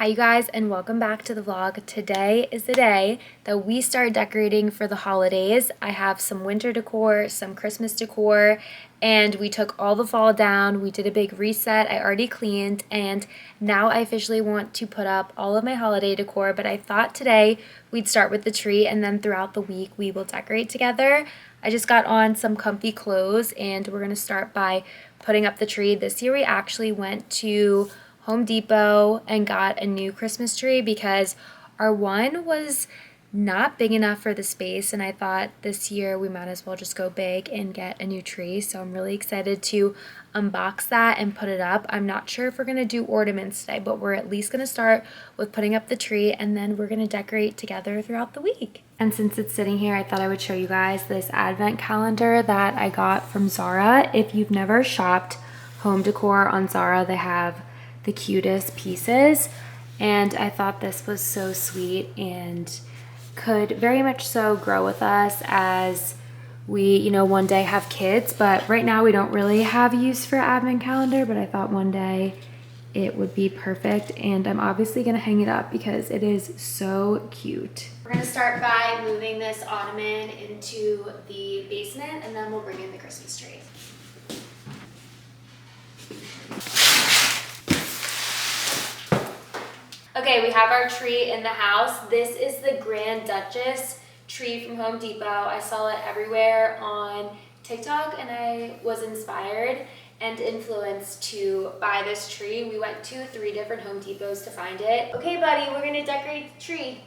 Hi you guys, and welcome back to the vlog. Today is the day that we start decorating for the holidays. I have some winter decor, some Christmas decor, and we took all the fall down. We did a big reset. I already cleaned, and now I officially want to put up all of my holiday decor, but I thought today we'd start with the tree and then throughout the week we will decorate together. I just got on some comfy clothes and we're gonna start by putting up the tree. This year we actually went to Home Depot and got a new Christmas tree because our one was not big enough for the space, and I thought this year we might as well just go big and get a new tree. So I'm really excited to unbox that and put it up. I'm not sure if we're gonna do ornaments today, but we're at least gonna start with putting up the tree and then we're gonna decorate together throughout the week. And since it's sitting here, I thought I would show you guys this advent calendar that I got from Zara. If you've never shopped home decor on Zara, they have the cutest pieces, and I thought this was so sweet and could very much so grow with us as we, one day have kids. But right now we don't really have use for advent calendar, but I thought one day it would be perfect, and I'm obviously gonna hang it up because it is so cute. We're gonna start by moving this ottoman into the basement, and then we'll bring in the Christmas tree. Okay, we have our tree in the house. This is the Grand Duchess tree from Home Depot. I saw it everywhere on TikTok and I was inspired and influenced to buy this tree. We went to 3 different Home Depots to find it. Okay, buddy, we're gonna decorate the tree.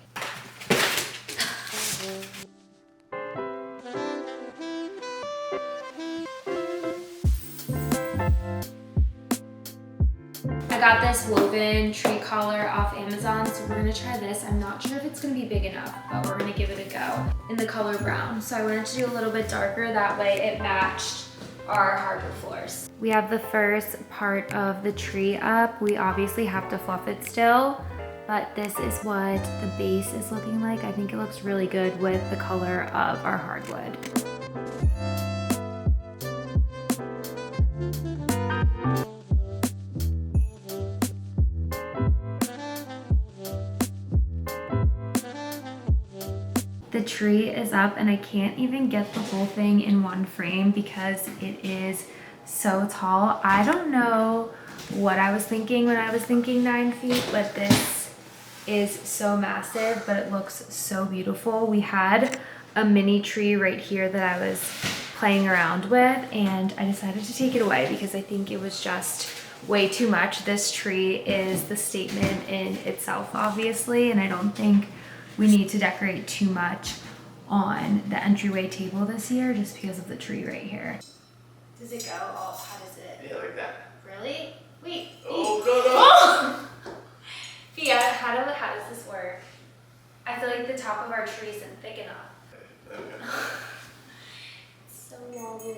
I got this woven tree collar off Amazon, so we're gonna try this. I'm not sure if it's gonna be big enough, but we're gonna give it a go in the color brown. So I wanted to do a little bit darker, that way it matched our hardwood floors. We have the first part of the tree up. We obviously have to fluff it still, but this is what the base is looking like. I think it looks really good with the color of our hardwood. The tree is up and I can't even get the whole thing in one frame because it is so tall. I don't know what I was thinking when I was thinking 9 feet, but this is so massive, but it looks so beautiful. We had a mini tree right here that I was playing around with, and I decided to take it away because I think it was just way too much. This tree is the statement in itself, obviously, and I don't think we need to decorate too much on the entryway table this year just because of the tree right here. Does it go? Oh, how does it? Yeah, like that. Really? Wait. Oh, no, no. Oh! Fia, how does this work? I feel like the top of our tree isn't thick enough. Okay. It's so wobbly.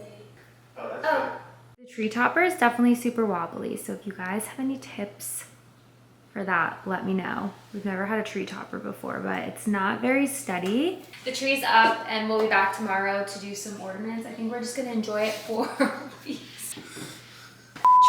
Oh, that's good. The tree topper is definitely super wobbly, so if you guys have any tips for that, let me know. We've never had a tree topper before, but it's not very steady. The tree's up and we'll be back tomorrow to do some ornaments. I think we're just gonna enjoy it for weeks.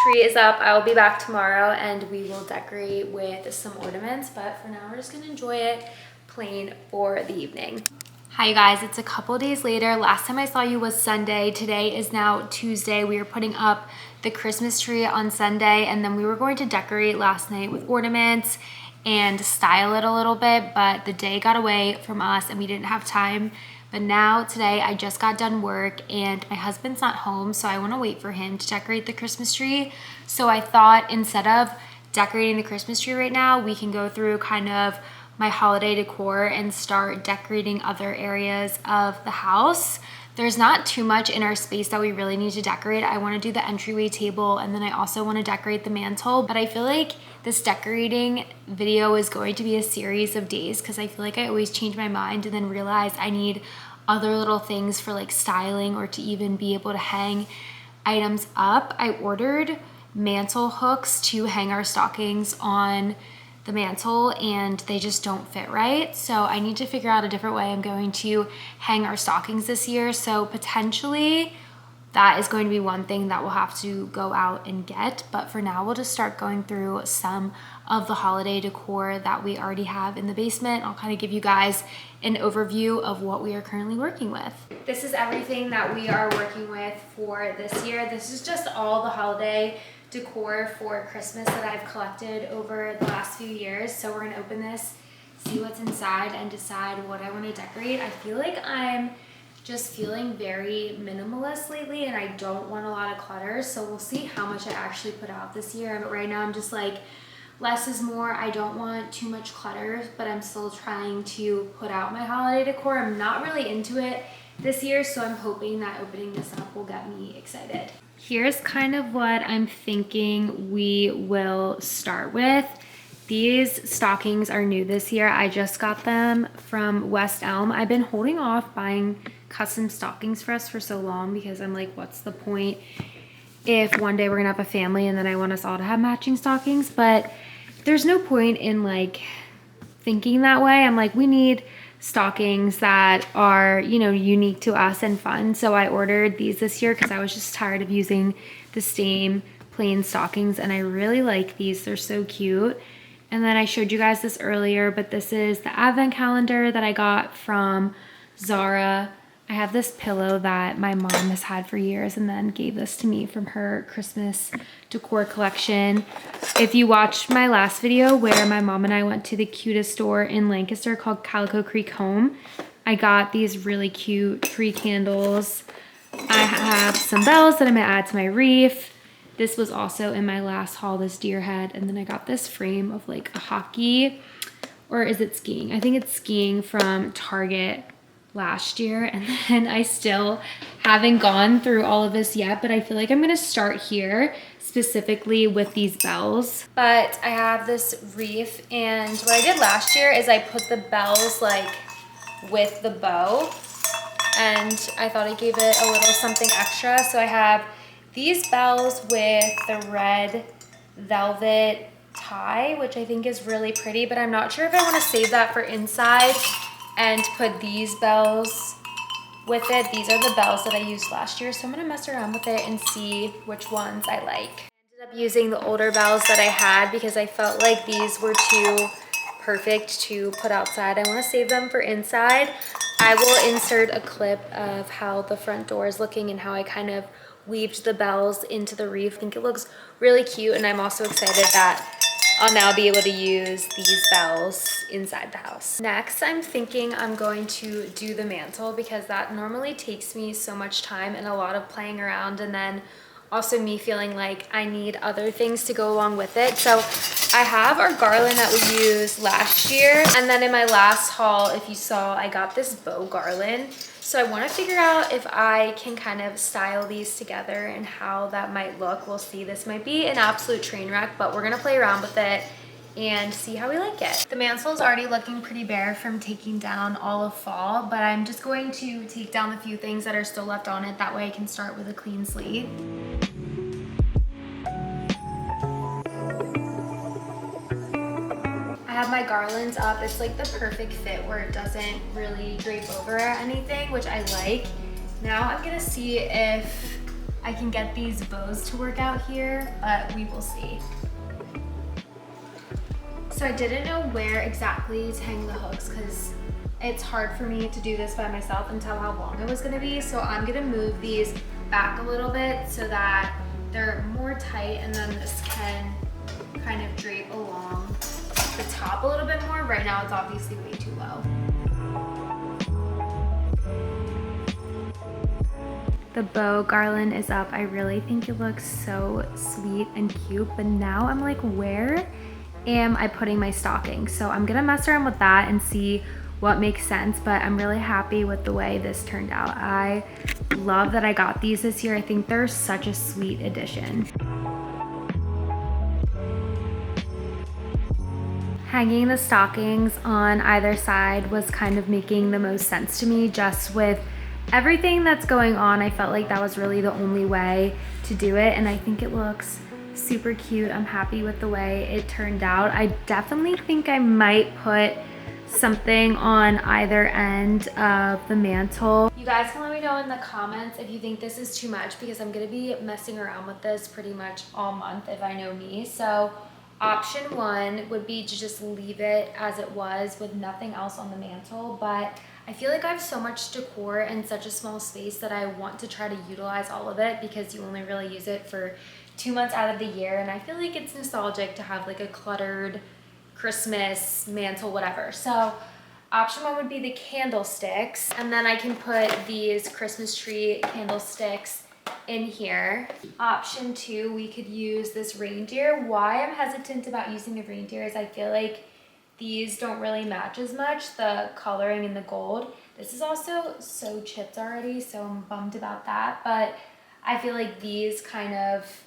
Tree is up. I will be back tomorrow and we will decorate with some ornaments, but for now we're just gonna enjoy it plain for the evening. Hi you guys, it's a couple days later. Last time I saw you was Sunday. Today is now Tuesday. We are putting up the Christmas tree on Sunday, and then we were going to decorate last night with ornaments and style it a little bit, but the day got away from us and we didn't have time. But now today I just got done work and my husband's not home, so I want to wait for him to decorate the Christmas tree. So I thought instead of decorating the Christmas tree right now, we can go through kind of my holiday decor and start decorating other areas of the house. There's not too much in our space that we really need to decorate. I want to do the entryway table, and then I also want to decorate the mantle, but I feel like this decorating video is going to be a series of days because I feel like I always change my mind and then realize I need other little things for like styling or to even be able to hang items up. I ordered mantle hooks to hang our stockings on the mantle and they just don't fit right. So I need to figure out a different way I'm going to hang our stockings this year. So potentially that is going to be one thing that we'll have to go out and get. But for now, we'll just start going through some of the holiday decor that we already have in the basement. I'll kind of give you guys an overview of what we are currently working with. This is everything that we are working with for this year. This is just all the holiday decor for Christmas that I've collected over the last few years. So we're gonna open this, see what's inside, and decide what I want to decorate. I feel like I'm just feeling very minimalist lately and I don't want a lot of clutter, so we'll see how much I actually put out this year. But right now I'm just like, less is more. I don't want too much clutter, but I'm still trying to put out my holiday decor. I'm not really into it this year, so I'm hoping that opening this up will get me excited. Here's kind of what I'm thinking we will start with. These stockings are new this year. I just got them from West Elm. I've been holding off buying custom stockings for us for so long because I'm like, what's the point if one day we're gonna have a family and then I want us all to have matching stockings? But there's no point in like thinking that way. I'm like, we need stockings that are, you know, unique to us and fun. So I ordered these this year because I was just tired of using the same plain stockings, and I really like these. They're so cute. And then I showed you guys this earlier, but this is the advent calendar that I got from Zara. I have this pillow that my mom has had for years and then gave this to me from her Christmas decor collection. If you watched my last video where my mom and I went to the cutest store in Lancaster called Calico Creek Home, I got these really cute tree candles. I have some bells that I'm gonna add to my wreath. This was also in my last haul, this deer head. And then I got this frame of like a hockey, or is it skiing? I think it's skiing from Target last year. And then I still haven't gone through all of this yet, but I feel like I'm gonna start here specifically with these bells. But I have this wreath, and what I did last year is I put the bells like with the bow, and I thought I gave it a little something extra. So I have these bells with the red velvet tie, which I think is really pretty, but I'm not sure if I want to save that for inside and put these bells with it. These are the bells that I used last year, so I'm gonna mess around with it and see which ones I like. I ended up using the older bells that I had because I felt like these were too perfect to put outside. I want to save them for inside. I will insert a clip of how the front door is looking and how I kind of weaved the bells into the wreath. I think it looks really cute, and I'm also excited that I'll now be able to use these bells inside the house. Next, I'm thinking I'm going to do the mantle because that normally takes me so much time and a lot of playing around, and then also me feeling like I need other things to go along with it. So I have our garland that we used last year, and then in my last haul, if you saw, I got this bow garland. So I want to figure out if I can kind of style these together and how that might look. We'll see. This might be an absolute train wreck, but we're gonna play around with it and see how we like it. The mantle is already looking pretty bare from taking down all of fall, but I'm just going to take down the few things that are still left on it. That way I can start with a clean slate. I have my garlands up. It's like the perfect fit where it doesn't really drape over anything, which I like. Now I'm gonna see if I can get these bows to work out here, but we will see. So I didn't know where exactly to hang the hooks because it's hard for me to do this by myself and tell how long it was gonna be. So I'm gonna move these back a little bit so that they're more tight, and then this can kind of drape along the top a little bit more. Right now it's obviously way too low. The bow garland is up. I really think it looks so sweet and cute, but now I'm like, where am I putting my stocking? So I'm gonna mess around with that and see what makes sense, but I'm really happy with the way this turned out. I love that I got these this year. I think they're such a sweet addition. Hanging the stockings on either side was kind of making the most sense to me. Just with everything that's going on, I felt like that was really the only way to do it, and I think it looks super cute. I'm happy with the way it turned out. I definitely think I might put something on either end of the mantle. You guys can let me know in the comments if you think this is too much, because I'm gonna be messing around with this pretty much all month if I know me. So option one would be to just leave it as it was with nothing else on the mantle, but I feel like I have so much decor in such a small space that I want to try to utilize all of it, because you only really use it for 2 months out of the year, and I feel like it's nostalgic to have like a cluttered Christmas mantle, whatever. So option one would be the candlesticks, and then I can put these Christmas tree candlesticks in here. Option two, we could use this reindeer. Why I'm hesitant about using the reindeer is I feel like these don't really match as much, the coloring and the gold. This is also so chipped already, so I'm bummed about that, but I feel like these kind of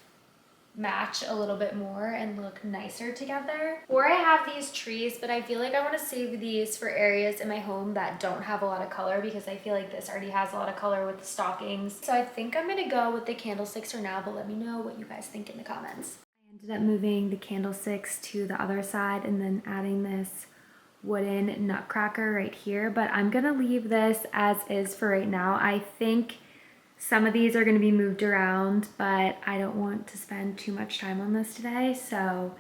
match a little bit more and look nicer together. Or I have these trees, but I feel like I want to save these for areas in my home that don't have a lot of color, because I feel like this already has a lot of color with the stockings. So I think I'm gonna go with the candlesticks for now, but let me know what you guys think in the comments. I ended up moving the candlesticks to the other side and then adding this wooden nutcracker right here, but I'm gonna leave this as is for right now. I think some of these are going to be moved around, but I don't want to spend too much time on this today, so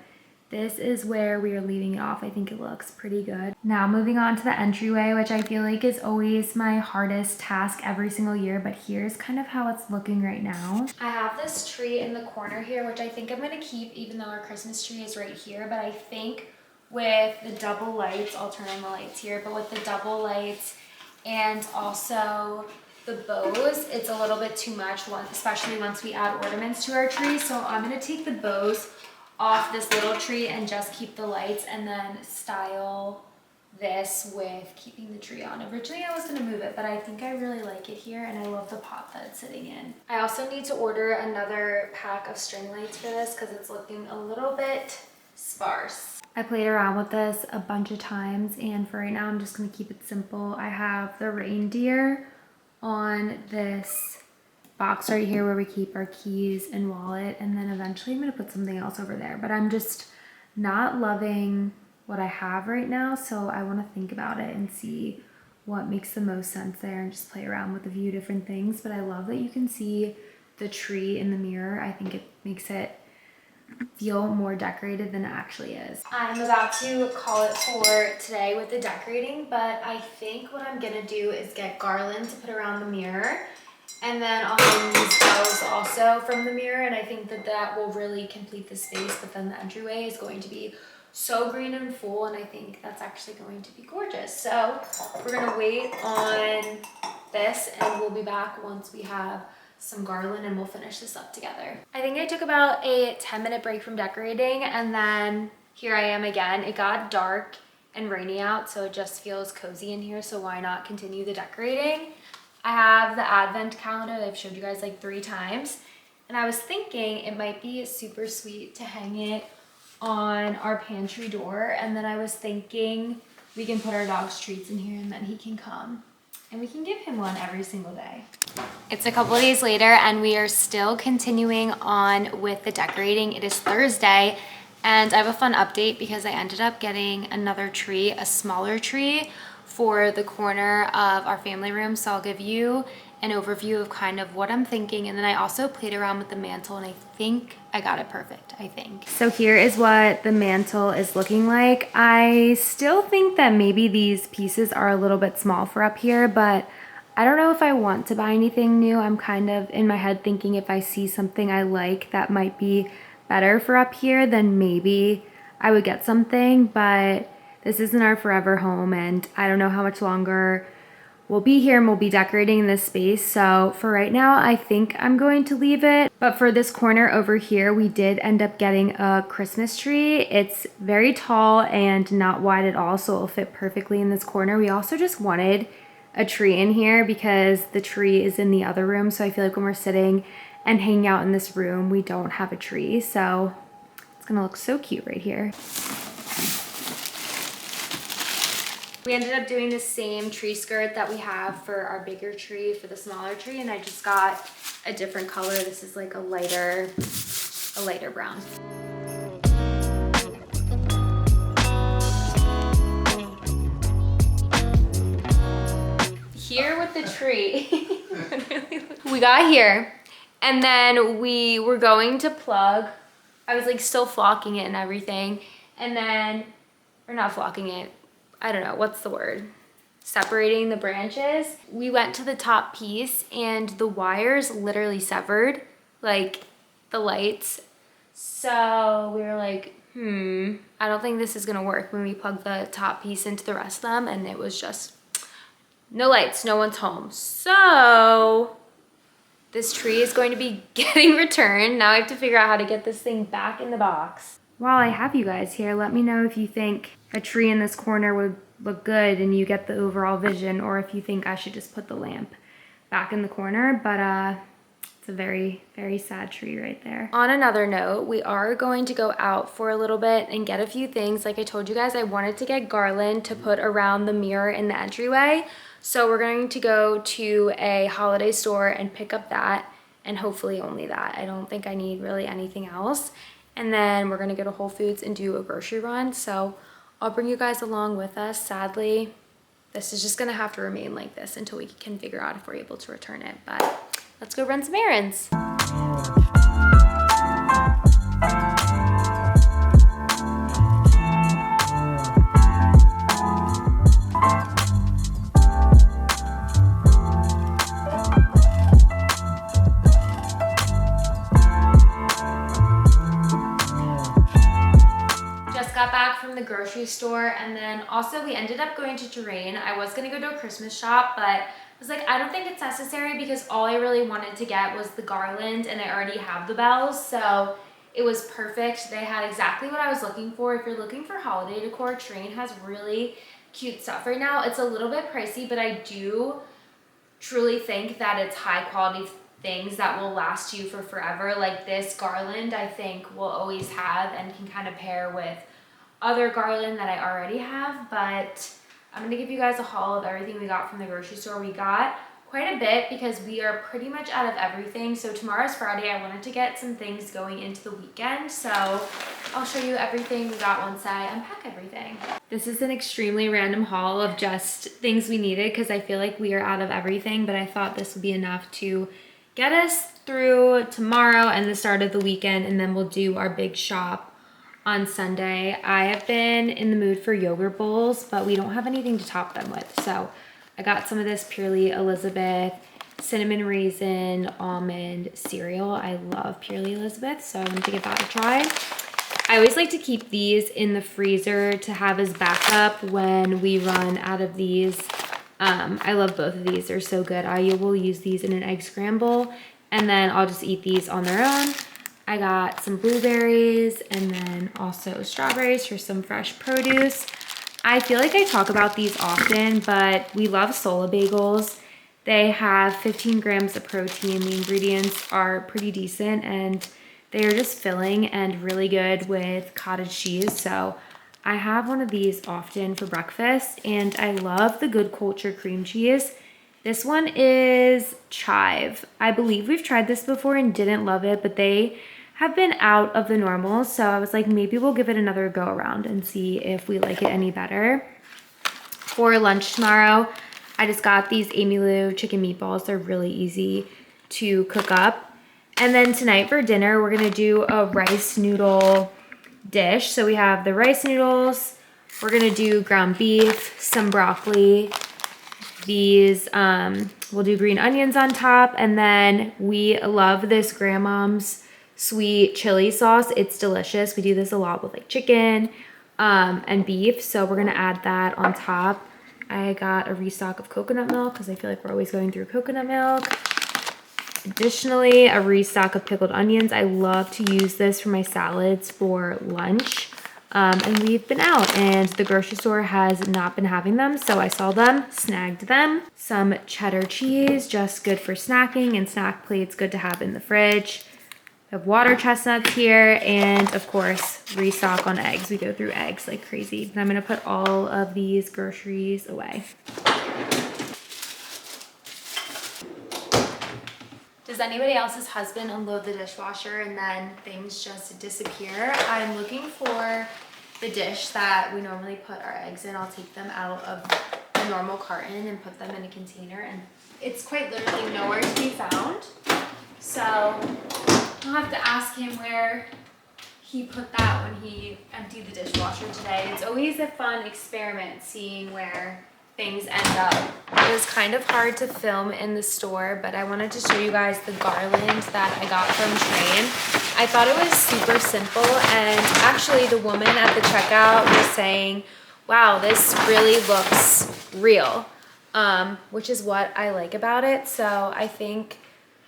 this is where we are leaving it off. I think it looks pretty good. Now moving on to the entryway, which I feel like is always my hardest task every single year, but here's kind of how it's looking right now. I have this tree in the corner here, which I think I'm going to keep even though our Christmas tree is right here, but I think with the double lights, I'll turn on the lights here, but with the double lights and also the bows, it's a little bit too much, especially once we add ornaments to our tree. So I'm gonna take the bows off this little tree and just keep the lights, and then style this with keeping the tree on. Originally I was gonna move it, but I think I really like it here, and I love the pot that it's sitting in. I also need to order another pack of string lights for this because it's looking a little bit sparse. I played around with this a bunch of times, and for right now I'm just gonna keep it simple. I have the reindeer on this box right here where we keep our keys and wallet, and then eventually I'm gonna put something else over there, but I'm just not loving what I have right now, so I want to think about it and see what makes the most sense there and just play around with a few different things. But I love that you can see the tree in the mirror. I think it makes it feel more decorated than it actually is. I'm about to call it for today with the decorating, but I think what I'm gonna do is get garland to put around the mirror, and then I'll hang these bells also from the mirror, and I think that that will really complete the space. But then the entryway is going to be so green and full, and I think that's actually going to be gorgeous. So we're gonna wait on this, and we'll be back once we have some garland and we'll finish this up together. I think I took about a 10-minute break from decorating, and then here I am again. It got dark and rainy out, so it just feels cozy in here, so why not continue the decorating? I have the advent calendar that I've showed you guys like 3 times, and I was thinking it might be super sweet to hang it on our pantry door, and then I was thinking we can put our dog's treats in here, and then he can come and we can give him one every single day. It's a couple of days later, and we are still continuing on with the decorating. It is Thursday, and I have a fun update because I ended up getting another tree, a smaller tree, for the corner of our family room. So I'll give you an overview of kind of what I'm thinking, and then I also played around with the mantle, and I think I got it perfect, I think. So here is what the mantle is looking like. I still think that maybe these pieces are a little bit small for up here, but I don't know if I want to buy anything new. I'm kind of in my head thinking if I see something I like that might be better for up here, then maybe I would get something, but this isn't our forever home, and I don't know how much longer we'll be here and we'll be decorating in this space. So for right now, I think I'm going to leave it. But for this corner over here, we did end up getting a Christmas tree. It's very tall and not wide at all, so it'll fit perfectly in this corner. We also just wanted a tree in here because the tree is in the other room. So I feel like when we're sitting and hanging out in this room, we don't have a tree. So it's gonna look so cute right here. We ended up doing the same tree skirt that we have for our bigger tree for the smaller tree, and I just got a different color. This is like a lighter brown. here with the tree. We got here and then we were going to plug. I was like still flocking it and everything. And then, or not flocking it, I don't know, what's the word? Separating the branches. We went to the top piece and the wires literally severed, like the lights. So we were like, I don't think this is gonna work when we plug the top piece into the rest of them, and it was just no lights, no one's home. So this tree is going to be getting returned. Now I have to figure out how to get this thing back in the box. While I have you guys here, let me know if you think a tree in this corner would look good and you get the overall vision, or if you think I should just put the lamp back in the corner. But it's a very, very sad tree right there. On another note, we are going to go out for a little bit and get a few things. Like I told you guys, I wanted to get garland to put around the mirror in the entryway. So we're going to go to a holiday store and pick up that, and hopefully only that. I don't think I need really anything else. And then we're gonna go to Whole Foods and do a grocery run. So I'll bring you guys along with us. Sadly, this is just gonna have to remain like this until we can figure out if we're able to return it. But let's go run some errands. Got back from the grocery store, and then also we ended up going to Terrain. I was gonna go to a Christmas shop, but I was like, I don't think it's necessary because all I really wanted to get was the garland, and I already have the bells, so it was perfect. They had exactly what I was looking for. If you're looking for holiday decor, Terrain has really cute stuff right now. It's a little bit pricey, but I do truly think that it's high quality things that will last you for forever. Like this garland, I think will always have and can kind of pair with other garland that I already have. But I'm gonna give you guys a haul of everything we got from the grocery store. We got quite a bit because we are pretty much out of everything. So tomorrow's Friday. I wanted to get some things going into the weekend. So I'll show you everything we got once I unpack everything. This is an extremely random haul of just things we needed because I feel like we are out of everything, but I thought this would be enough to get us through tomorrow and the start of the weekend, and then we'll do our big shop on Sunday. I have been in the mood for yogurt bowls, but we don't have anything to top them with. So I got some of this Purely Elizabeth cinnamon raisin almond cereal. I love Purely Elizabeth, so I wanted to give that a try. I always like to keep these in the freezer to have as backup when we run out of these. I love both of these. They're so good. I will use these in an egg scramble, and then I'll just eat these on their own. I got some blueberries and then also strawberries for some fresh produce. I feel like I talk about these often, but we love Sola bagels. They have 15 grams of protein. The ingredients are pretty decent, and they are just filling and really good with cottage cheese. So I have one of these often for breakfast, and I love the Good Culture cream cheese. This one is chive. I believe we've tried this before and didn't love it, but they have been out of the normal, so I was like, maybe we'll give it another go around and see if we like it any better. For lunch tomorrow, I just got these Amy Lou chicken meatballs. They're really easy to cook up. And then tonight for dinner, we're gonna do a rice noodle dish. So we have the rice noodles, we're gonna do ground beef, some broccoli, these, we'll do green onions on top, and then we love this Grandmom's sweet chili sauce. It's delicious. We do this a lot with like chicken and beef, so we're gonna add that on top. I got a restock of coconut milk because I feel like we're always going through coconut milk. Additionally, a restock of pickled onions. I love to use this for my salads for lunch. And we've been out and the grocery store has not been having them, so I saw them, snagged them. Some cheddar cheese, just good for snacking, and snack plates good to have in the fridge. We have water chestnuts here, and of course, restock on eggs. We go through eggs like crazy. And I'm gonna put all of these groceries away. Does anybody else's husband unload the dishwasher and then things just disappear? I'm looking for the dish that we normally put our eggs in. I'll take them out of the normal carton and put them in a container, and it's quite literally nowhere to be found. So I'll have to ask him where he put that when he emptied the dishwasher today. It's always a fun experiment seeing where things end up. It was kind of hard to film in the store, but I wanted to show you guys the garland that I got from Train. I thought it was super simple, and actually the woman at the checkout was saying, wow, this really looks real, which is what I like about it. So I think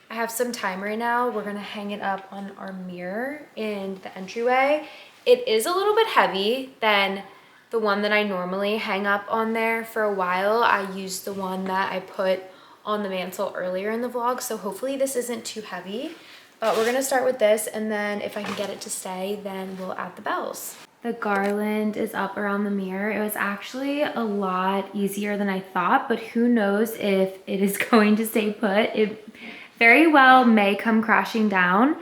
I have some time right now. We're gonna hang it up on our mirror in the entryway. It is a little bit heavy than the one that I normally hang up on there. For a while, I used the one that I put on the mantle earlier in the vlog, so hopefully this isn't too heavy. But we're gonna start with this, and then if I can get it to stay, then we'll add the bells. The garland is up around the mirror. It was actually a lot easier than I thought, but who knows if it is going to stay put. It very well may come crashing down,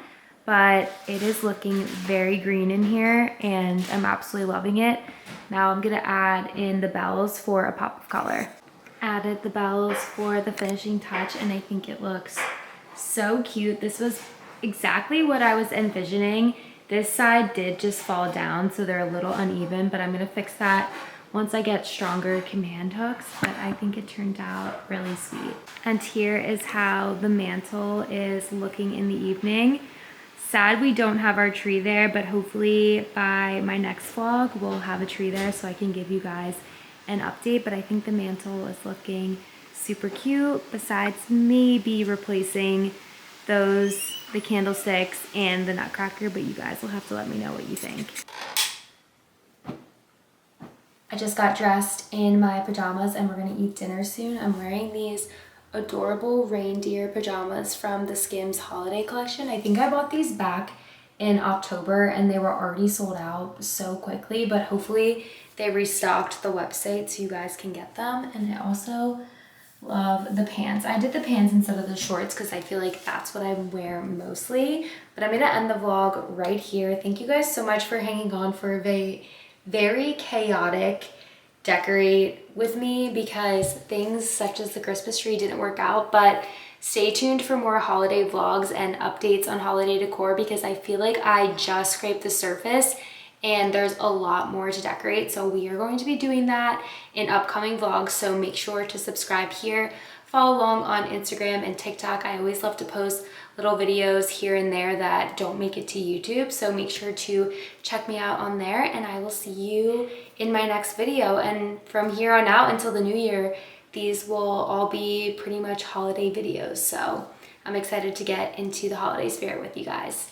but it is looking very green in here and I'm absolutely loving it. Now I'm gonna add in the bells for a pop of color. Added the bells for the finishing touch, and I think it looks so cute. This was exactly what I was envisioning. This side did just fall down, so they're a little uneven, but I'm gonna fix that once I get stronger command hooks, but I think it turned out really sweet. And here is how the mantle is looking in the evening. Sad we don't have our tree there, but hopefully by my next vlog, we'll have a tree there so I can give you guys an update. But I think the mantle is looking super cute, besides maybe replacing the candlesticks and the nutcracker, but you guys will have to let me know what you think. I just got dressed in my pajamas and we're gonna eat dinner soon. I'm wearing these adorable reindeer pajamas from the Skims holiday collection. I think I bought these back in October and they were already sold out so quickly, but hopefully they restocked the website so you guys can get them. And I also love the pants. I did the pants instead of the shorts because I feel like that's what I wear mostly. But I'm gonna end the vlog right here. Thank you guys so much for hanging on for a very chaotic decorate with me, because things such as the Christmas tree didn't work out. But stay tuned for more holiday vlogs and updates on holiday decor, because I feel like I just scraped the surface and there's a lot more to decorate. So we are going to be doing that in upcoming vlogs, so make sure to subscribe here. Follow along on Instagram and TikTok. I always love to post little videos here and there that don't make it to YouTube, so make sure to check me out on there, and I will see you in my next video. And from here on out until the new year, these will all be pretty much holiday videos, so I'm excited to get into the holiday spirit with you guys.